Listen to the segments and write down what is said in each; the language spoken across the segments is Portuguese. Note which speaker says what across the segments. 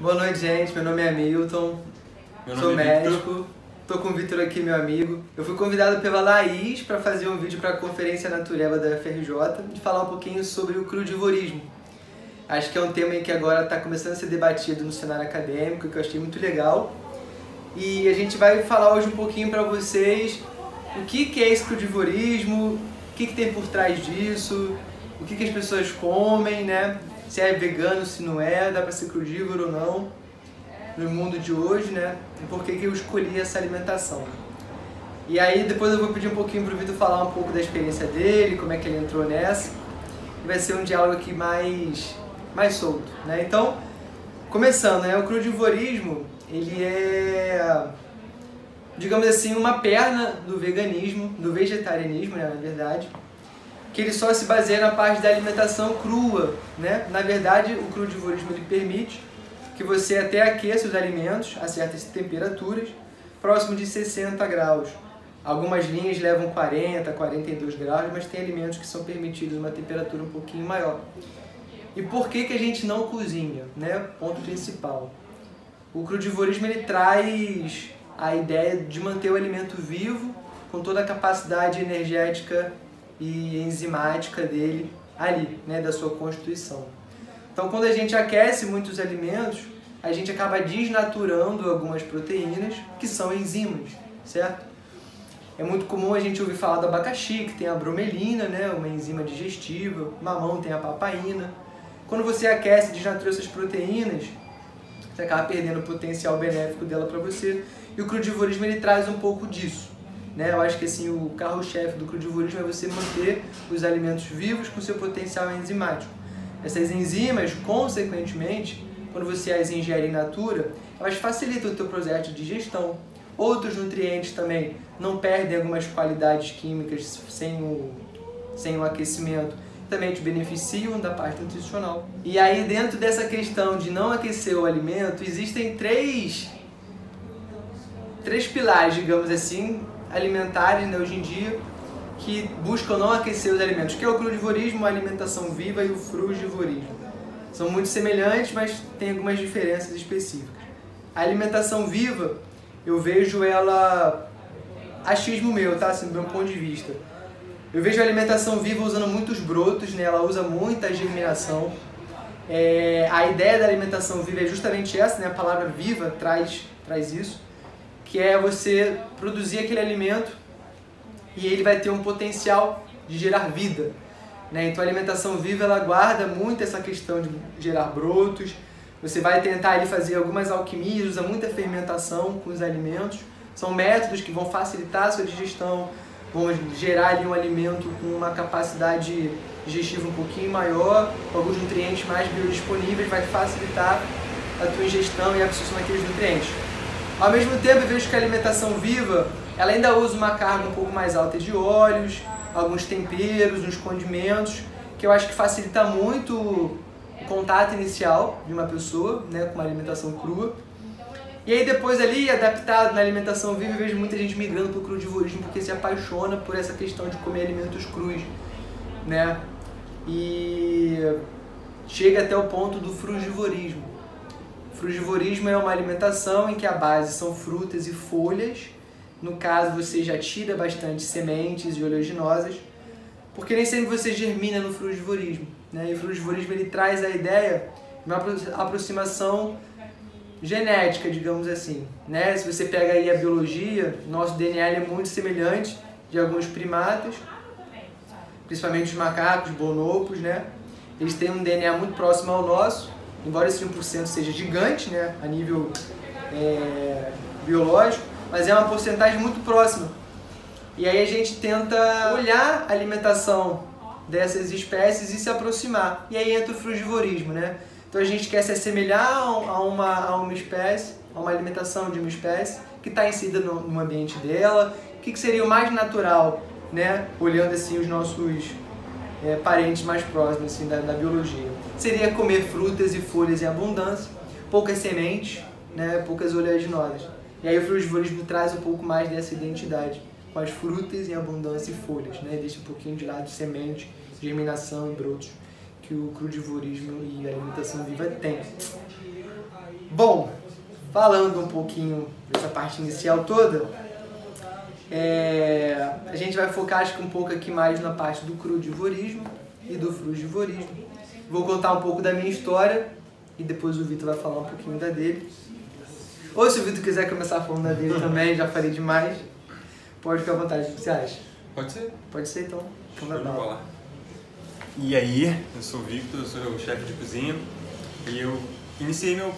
Speaker 1: Boa noite, gente. Meu nome é Milton, sou médico. Tô com o Vitor aqui, meu amigo. Eu fui convidado pela Laís para fazer um vídeo para a Conferência Natureba da UFRJ de falar um pouquinho sobre o crudivorismo. Acho que é um tema que agora está começando a ser debatido no cenário acadêmico, que eu achei muito legal. E a gente vai falar hoje um pouquinho para vocês o que é esse crudivorismo, o que tem por trás disso, o que as pessoas comem, né? Se é vegano, se não é, dá para ser crudívoro ou não, no mundo de hoje, né? E por que eu escolhi essa alimentação. E aí depois eu vou pedir um pouquinho pro Vitor falar um pouco da experiência dele, como é que ele entrou nessa. E vai ser um diálogo aqui mais solto, né? Então, começando, né? O crudivorismo, ele é, digamos assim, uma perna do veganismo, do vegetarianismo, né, na verdade, que ele só se baseia na parte da alimentação crua, né? Na verdade, o crudivorismo ele permite que você até aqueça os alimentos a certas temperaturas, próximo de 60 graus. Algumas linhas levam 40, 42 graus, mas tem alimentos que são permitidos uma temperatura um pouquinho maior. E por que a gente não cozinha, né? Ponto principal. O crudivorismo ele traz a ideia de manter o alimento vivo com toda a capacidade energética e enzimática dele ali, né, da sua constituição. Então, quando a gente aquece muitos alimentos, a gente acaba desnaturando algumas proteínas que são enzimas, certo? É muito comum a gente ouvir falar do abacaxi, que tem a bromelina, né, uma enzima digestiva, o mamão tem a papaina. Quando você aquece e desnatura essas proteínas, você acaba perdendo o potencial benéfico dela para você. E o crudivorismo ele traz um pouco disso. Né? Eu acho que assim, o carro-chefe do crudivorismo é você manter os alimentos vivos com seu potencial enzimático. Essas enzimas, consequentemente, quando você as ingere in natura, elas facilitam o teu processo de digestão. Outros nutrientes também não perdem algumas qualidades químicas sem o aquecimento, também te beneficiam da parte nutricional. E aí, dentro dessa questão de não aquecer o alimento, existem três pilares, digamos assim, alimentares, né, hoje em dia, que buscam não aquecer os alimentos, que é o crudivorismo, a alimentação viva e o frugivorismo. São muito semelhantes, mas tem algumas diferenças específicas. A alimentação viva, eu vejo ela, achismo meu, tá? Assim, do meu ponto de vista. Eu vejo a alimentação viva usando muitos brotos, né? Ela usa muita germinação. A ideia da alimentação viva é justamente essa, né? A palavra viva traz isso, que é você produzir aquele alimento e ele vai ter um potencial de gerar vida, né? Então a alimentação viva ela guarda muito essa questão de gerar brotos. Você vai tentar ali fazer algumas alquimias, usa muita fermentação com os alimentos. São métodos que vão facilitar a sua digestão, vão gerar ali um alimento com uma capacidade digestiva um pouquinho maior, com alguns nutrientes mais biodisponíveis, vai facilitar a tua ingestão e a absorção daqueles nutrientes. Ao mesmo tempo, eu vejo que a alimentação viva, ela ainda usa uma carga um pouco mais alta de óleos, alguns temperos, uns condimentos, que eu acho que facilita muito o contato inicial de uma pessoa, né, com uma alimentação crua. E aí depois ali, adaptado na alimentação viva, eu vejo muita gente migrando para o crudivorismo porque se apaixona por essa questão de comer alimentos crus, né? E chega até o ponto do frugivorismo. Frugivorismo é uma alimentação em que a base são frutas e folhas. No caso, você já tira bastante sementes e oleaginosas, porque nem sempre você germina no frugivorismo, né? E o frugivorismo ele traz a ideia de uma aproximação genética, digamos assim, né? Se você pega aí a biologia, nosso DNA é muito semelhante de alguns primatas, principalmente os macacos, bonobos, né? Eles têm um DNA muito próximo ao nosso, embora esse 1% seja gigante, né, a nível biológico, mas é uma porcentagem muito próxima. E aí a gente tenta olhar a alimentação dessas espécies e se aproximar. E aí entra o frugivorismo, né? Então a gente quer se assemelhar a uma espécie, a uma alimentação de uma espécie que está inserida no ambiente dela. O que seria o mais natural, né? Olhando assim os nossos parentes mais próximos assim, da biologia. Seria comer frutas e folhas em abundância, poucas sementes, né, poucas oleaginosas. E aí o frugivorismo traz um pouco mais dessa identidade, com as frutas em abundância e folhas, né, deixa um pouquinho de lado semente, germinação e brotos, que o crudivorismo e a alimentação viva tem. Bom, falando um pouquinho dessa parte inicial toda, a gente vai focar acho que um pouco aqui mais na parte do crudivorismo e do frugivorismo. Vou contar um pouco da minha história e depois o Vitor vai falar um pouquinho da dele. Ou se o Vitor quiser começar falando da dele também, já falei demais, pode ficar à vontade. O que você acha?
Speaker 2: Pode ser?
Speaker 1: Pode ser, então.
Speaker 2: E aí, eu sou o Victor, eu sou o chefe de cozinha e eu iniciei meu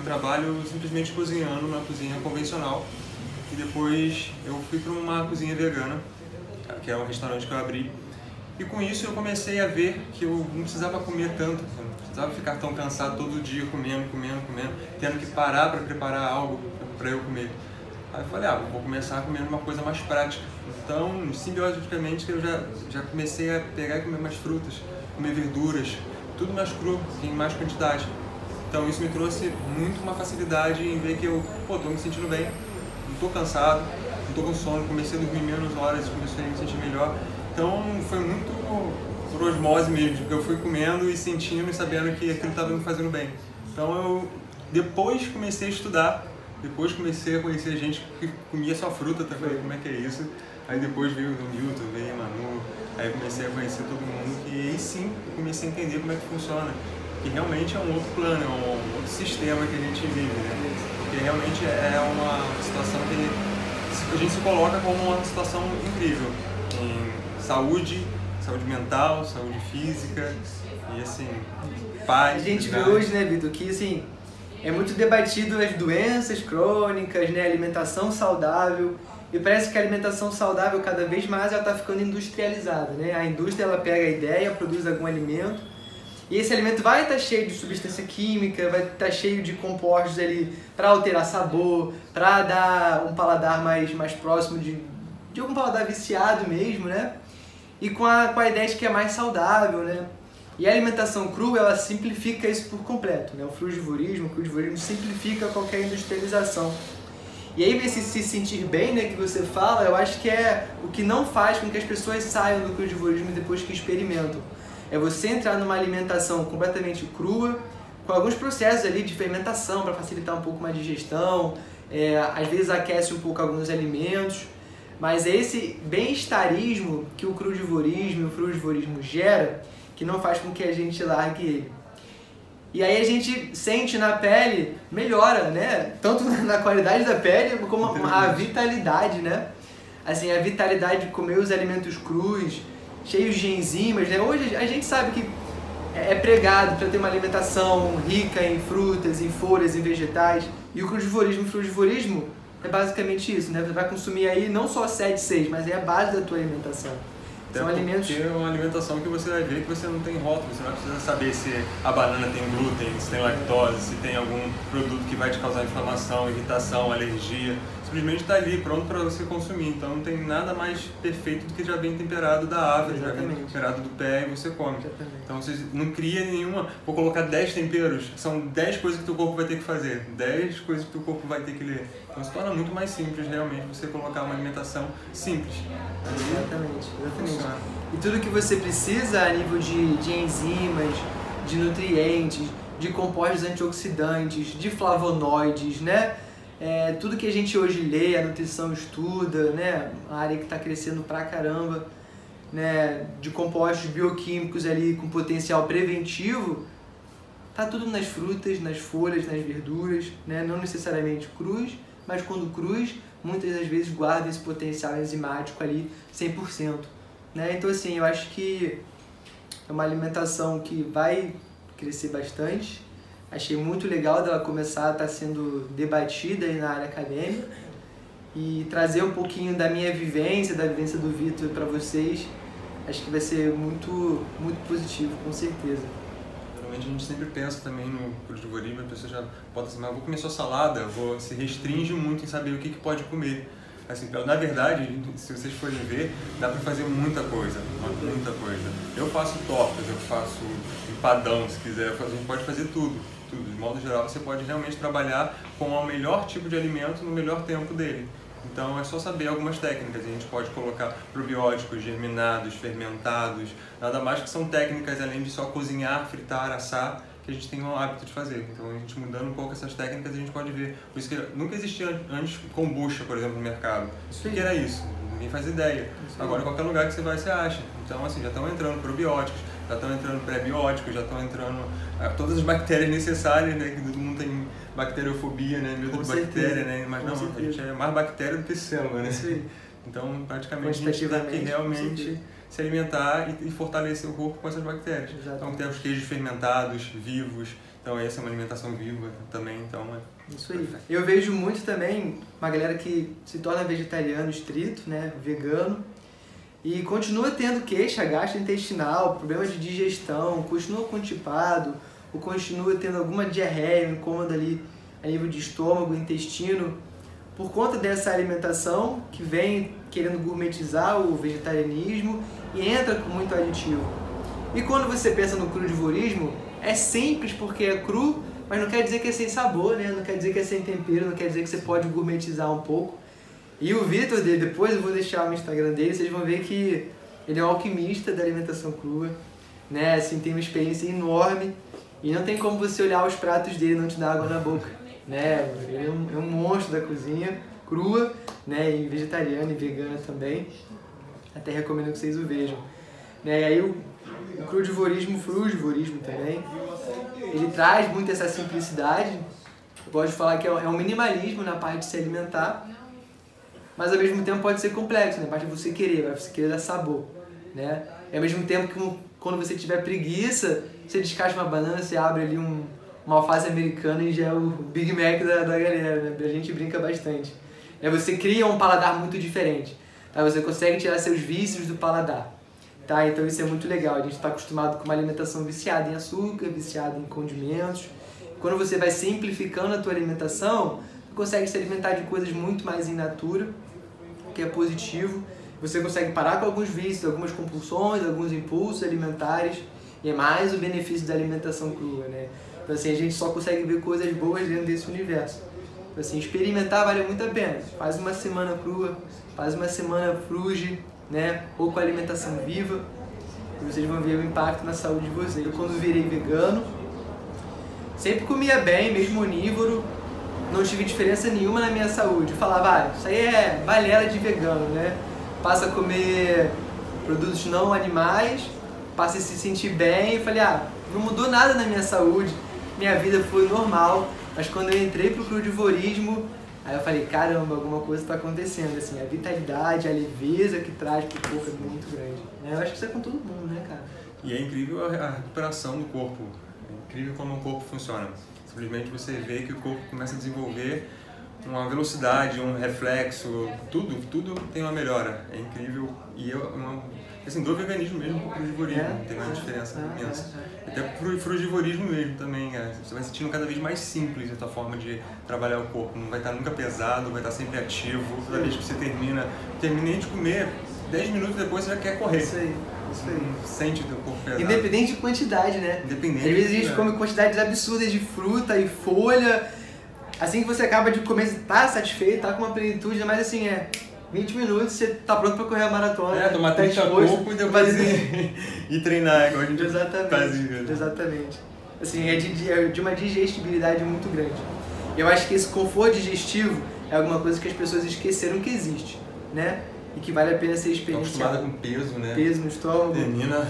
Speaker 2: trabalho simplesmente cozinhando numa cozinha convencional e depois eu fui para uma cozinha vegana, que é um restaurante que eu abri, e com isso eu comecei a ver que eu não precisava comer tanto, não precisava ficar tão cansado todo dia comendo, tendo que parar para preparar algo para eu comer. Aí eu falei, vou começar comendo uma coisa mais prática. Então, simbioticamente, eu já comecei a pegar e comer mais frutas, comer verduras, tudo mais cru, em mais quantidade. Então isso me trouxe muito uma facilidade em ver que eu tô me sentindo bem, não tô cansado, não tô com sono, comecei a dormir menos horas e comecei a me sentir melhor. Então foi muito por osmose mesmo, que eu fui comendo e sentindo e sabendo que aquilo estava me fazendo bem. Então eu depois comecei a estudar, depois comecei a conhecer gente que comia só fruta também, como é que é isso. Aí depois veio o Newton, veio o Manu, aí eu comecei a conhecer todo mundo e aí sim eu comecei a entender como é que funciona. Que realmente é um outro plano, é um outro sistema que a gente vive, né? Porque realmente é uma situação que a gente se coloca como uma situação incrível em saúde mental, saúde física e assim, paz.
Speaker 1: A gente vê hoje, né, Vitor, que assim, é muito debatido as doenças crônicas, né, alimentação saudável, e parece que a alimentação saudável cada vez mais ela está ficando industrializada, né? A indústria ela pega a ideia, produz algum alimento, e esse alimento vai estar cheio de substância química, vai estar cheio de compostos ali para alterar sabor, para dar um paladar mais próximo de algum paladar viciado mesmo, né? E com a ideia de que é mais saudável, né? E a alimentação crua, ela simplifica isso por completo, né? O crudivorismo simplifica qualquer industrialização. E aí esse se sentir bem, né, que você fala, eu acho que é o que não faz com que as pessoas saiam do crudivorismo depois que experimentam. É você entrar numa alimentação completamente crua, com alguns processos ali de fermentação para facilitar um pouco mais a digestão, às vezes aquece um pouco alguns alimentos, mas é esse bem-estarismo que o crudivorismo e o frugivorismo gera que não faz com que a gente largue ele. E aí a gente sente na pele, melhora, né? Tanto na qualidade da pele como a vitalidade, né? Assim, a vitalidade de comer os alimentos crus, cheios de enzimas, né? Hoje a gente sabe que é pregado para ter uma alimentação rica em frutas, em folhas, em vegetais. E o crudivorismo e o frugivorismo é basicamente isso, né? Você vai consumir aí não só 7, 6, mas é a base da tua alimentação.
Speaker 2: São alimentos... é uma alimentação que você vai ver que você não tem rótulo, você não precisa saber se a banana tem glúten, se tem lactose, se tem algum produto que vai te causar inflamação, irritação, alergia. Simplesmente está ali, pronto para você consumir. Então não tem nada mais perfeito do que já vem temperado da árvore, já vem temperado do pé e você come. Exatamente. Então você não cria nenhuma... Vou colocar 10 temperos, são 10 coisas que teu corpo vai ter que fazer, 10 coisas que teu corpo vai ter que ler. Então se torna muito mais simples realmente você colocar uma alimentação simples.
Speaker 1: Exatamente. E tudo que você precisa a nível de enzimas, de nutrientes, de compostos antioxidantes, de flavonoides, né? Tudo que a gente hoje lê, a nutrição estuda, né? A área que está crescendo pra caramba, né? De compostos bioquímicos ali com potencial preventivo, tá tudo nas frutas, nas folhas, nas verduras, né? Não necessariamente crus, mas quando crus, muitas das vezes guarda esse potencial enzimático ali 100%. Né? Então assim, eu acho que é uma alimentação que vai crescer bastante. Achei muito legal dela começar a estar sendo debatida aí na área acadêmica e trazer um pouquinho da minha vivência, da vivência do Vitor para vocês. Acho que vai ser muito positivo, com certeza.
Speaker 2: Geralmente a gente sempre pensa também no crudivorismo, a pessoa já pode assim, mas vou comer só salada, se restringe muito em saber o que pode comer. Assim, na verdade, se vocês forem ver, dá para fazer muita coisa. Eu faço tortas, eu faço empadão, se quiser, a gente pode fazer tudo. De modo geral, você pode realmente trabalhar com o melhor tipo de alimento no melhor tempo dele. Então é só saber algumas técnicas, a gente pode colocar probióticos, germinados, fermentados, nada mais que são técnicas além de só cozinhar, fritar, assar, que a gente tem o hábito de fazer. Então, a gente mudando um pouco essas técnicas, a gente pode ver. Por isso que nunca existia antes kombucha, por exemplo, no mercado. O que era isso? Ninguém faz ideia. Agora, em qualquer lugar que você vai, você acha. Então, assim, já estão entrando probióticos, já estão entrando pré-bióticos, já estão entrando todas as bactérias necessárias, né? Que todo mundo tem bacteriofobia, né? Medo de bactéria, né? Mas não, a gente é mais bactéria do que célula, né? Então, praticamente, a gente tem que realmente se alimentar e fortalecer o corpo com essas bactérias. Então, tem os queijos fermentados, vivos. Então, essa é uma alimentação viva também. Então,
Speaker 1: isso aí. Eu vejo muito também uma galera que se torna vegetariano estrito, né? Vegano. E continua tendo queixa gastrointestinal, problema de digestão, continua constipado, ou continua tendo alguma diarreia, um incômodo ali a nível de estômago, intestino, por conta dessa alimentação que vem querendo gourmetizar o vegetarianismo e entra com muito aditivo. E quando você pensa no crudivorismo, é simples porque é cru, mas não quer dizer que é sem sabor, né? Não quer dizer que é sem tempero, não quer dizer que você pode gourmetizar um pouco. E o Vitor dele, depois eu vou deixar no Instagram dele, vocês vão ver que ele é um alquimista da alimentação crua, né? Assim, tem uma experiência enorme e não tem como você olhar os pratos dele e não te dar água na boca, né? Ele é um monstro da cozinha, crua, né? E vegetariana e vegana também. Até recomendo que vocês o vejam. Né? E aí o crudivorismo, frugivorismo também, ele traz muito essa simplicidade. Eu gosto de falar que é um minimalismo na parte de se alimentar, mas ao mesmo tempo pode ser complexo, né? A parte de você querer, você querer dar sabor, né? E ao mesmo tempo que quando você tiver preguiça, você descasca uma banana, você abre ali uma alface americana e já é o Big Mac da galera, né? A gente brinca bastante. Você cria um paladar muito diferente, tá? Você consegue tirar seus vícios do paladar, tá? Então isso é muito legal. A gente está acostumado com uma alimentação viciada em açúcar, viciada em condimentos. Quando você vai simplificando a tua alimentação, você consegue se alimentar de coisas muito mais in natura, que é positivo. Você consegue parar com alguns vícios, algumas compulsões, alguns impulsos alimentares, e é mais o benefício da alimentação crua, né? Então assim, a gente só consegue ver coisas boas dentro desse universo. Então assim, experimentar vale muito a pena. Faz uma semana crua, faz uma semana fruge, né? Ou com alimentação viva, e vocês vão ver o impacto na saúde de vocês. Eu, quando virei vegano, sempre comia bem, mesmo onívoro, não tive diferença nenhuma na minha saúde. Eu falava, isso aí é balela de vegano, né? Passa a comer produtos não animais, passa a se sentir bem. Eu falei, não mudou nada na minha saúde, minha vida foi normal. Mas quando eu entrei pro crudivorismo, aí eu falei, caramba, alguma coisa está acontecendo. Assim, a vitalidade, a leveza que traz pro corpo é muito grande, né? Eu acho que isso é com todo mundo, né, cara?
Speaker 2: E é incrível a recuperação do corpo, é incrível como o corpo funciona. Simplesmente você vê que o corpo começa a desenvolver uma velocidade, um reflexo, tudo tem uma melhora. É incrível e assim, do veganismo mesmo pro crudivorismo tem uma diferença imensa. Até pro frugivorismo mesmo também, você vai sentindo cada vez mais simples a tua forma de trabalhar o corpo. Não vai estar nunca pesado, vai estar sempre ativo. Toda vez que você termina de comer, 10 minutos depois você já quer correr.
Speaker 1: Isso aí.
Speaker 2: Sente o teu corpo pesado.
Speaker 1: Independente de quantidade, né?
Speaker 2: Independente.
Speaker 1: Às vezes a gente come quantidades absurdas de fruta e folha. Assim que você acaba de comer, você tá satisfeito, tá com uma plenitude, mas assim, 20 minutos você tá pronto pra correr a maratona.
Speaker 2: Tomar 30 copos e depois ir treinar, igual a gente fazia.
Speaker 1: Exatamente. Assim, é de uma digestibilidade muito grande. Eu acho que esse conforto digestivo é alguma coisa que as pessoas esqueceram que existe, né? E que vale a pena ser experienciado.
Speaker 2: Acostumada com peso, né?
Speaker 1: Peso no estômago,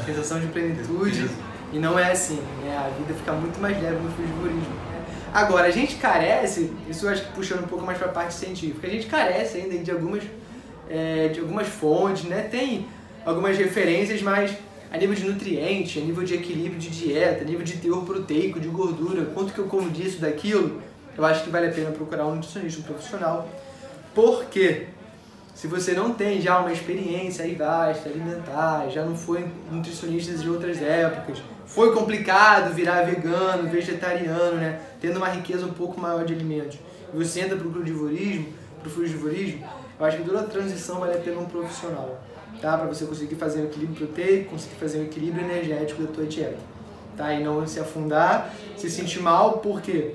Speaker 1: sensação de
Speaker 2: peso.
Speaker 1: plenitude. E não é assim, né? A vida fica muito mais leve no frugivorismo. Agora, a gente carece, isso eu acho que puxando um pouco mais para a parte científica, a gente carece ainda de algumas fontes, né? Tem algumas referências, mas a nível de nutrientes, a nível de equilíbrio de dieta, a nível de teor proteico, de gordura, quanto que eu como disso, daquilo, eu acho que vale a pena procurar um nutricionista, um profissional. Porque se você não tem já uma experiência aí vasta, alimentar, já não foi nutricionista de outras épocas, foi complicado virar vegano, vegetariano, né? Tendo uma riqueza um pouco maior de alimentos, e você entra pro crudivorismo, pro frugivorismo, eu acho que toda a transição vale a pena um profissional, tá? Para você conseguir fazer um equilíbrio proteico, conseguir fazer um equilíbrio energético da tua dieta, tá? E não se afundar, se sentir mal, por quê?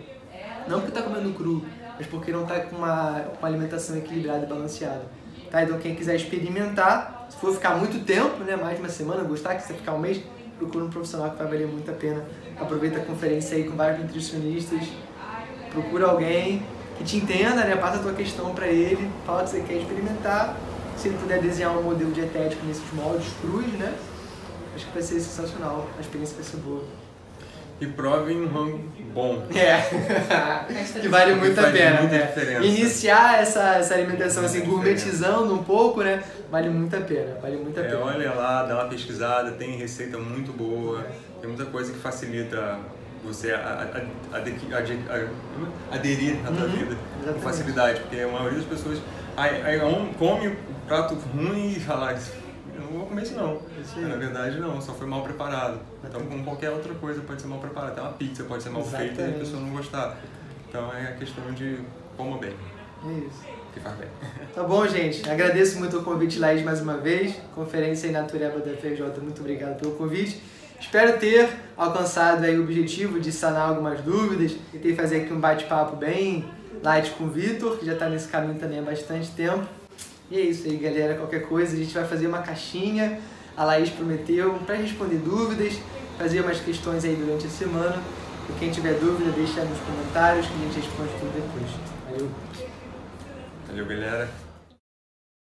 Speaker 1: Não porque tá comendo cru, mas porque não tá com uma alimentação equilibrada e balanceada. Tá? Então quem quiser experimentar, se for ficar muito tempo, né, mais de uma semana, gostar, quiser ficar um mês, procura um profissional que vai valer muito a pena. Aproveita a conferência aí com vários nutricionistas, procura alguém que te entenda, né? Passa a tua questão para ele, fala que você quer experimentar. Se ele puder desenhar um modelo dietético nesses moldes crus, né? Acho que vai ser sensacional, a experiência vai ser boa.
Speaker 2: E provem um rango bom.
Speaker 1: Que vale muito a pena,
Speaker 2: muita
Speaker 1: né?
Speaker 2: diferença.
Speaker 1: Iniciar essa alimentação assim, gourmetizando um pouco, né? Vale muito a pena, vale muito a pena.
Speaker 2: Olha lá, dá uma pesquisada, tem receita muito boa, tem muita coisa que facilita você aderir à tua vida com facilidade, porque a maioria das pessoas come um prato ruim e fala, eu não vou comer isso não. Na verdade não, só foi mal preparado. Então como qualquer outra coisa pode ser mal preparada. Até uma pizza pode ser mal feita e a pessoa não gostar. Então é a questão de coma bem.
Speaker 1: É isso.
Speaker 2: Que faz bem.
Speaker 1: Tá bom, gente. Agradeço muito o convite, Laís, mais uma vez. Conferência aí Natureba da FRJ, muito obrigado pelo convite. Espero ter alcançado aí o objetivo de sanar algumas dúvidas. Tentei fazer aqui um bate-papo bem light com o Vitor, que já está nesse caminho também há bastante tempo. E é isso aí, galera. Qualquer coisa, a gente vai fazer uma caixinha. A Laís prometeu para responder dúvidas, fazer umas questões aí durante a semana. E quem tiver dúvida, deixa nos comentários que a gente responde tudo depois. Valeu!
Speaker 2: Valeu, galera.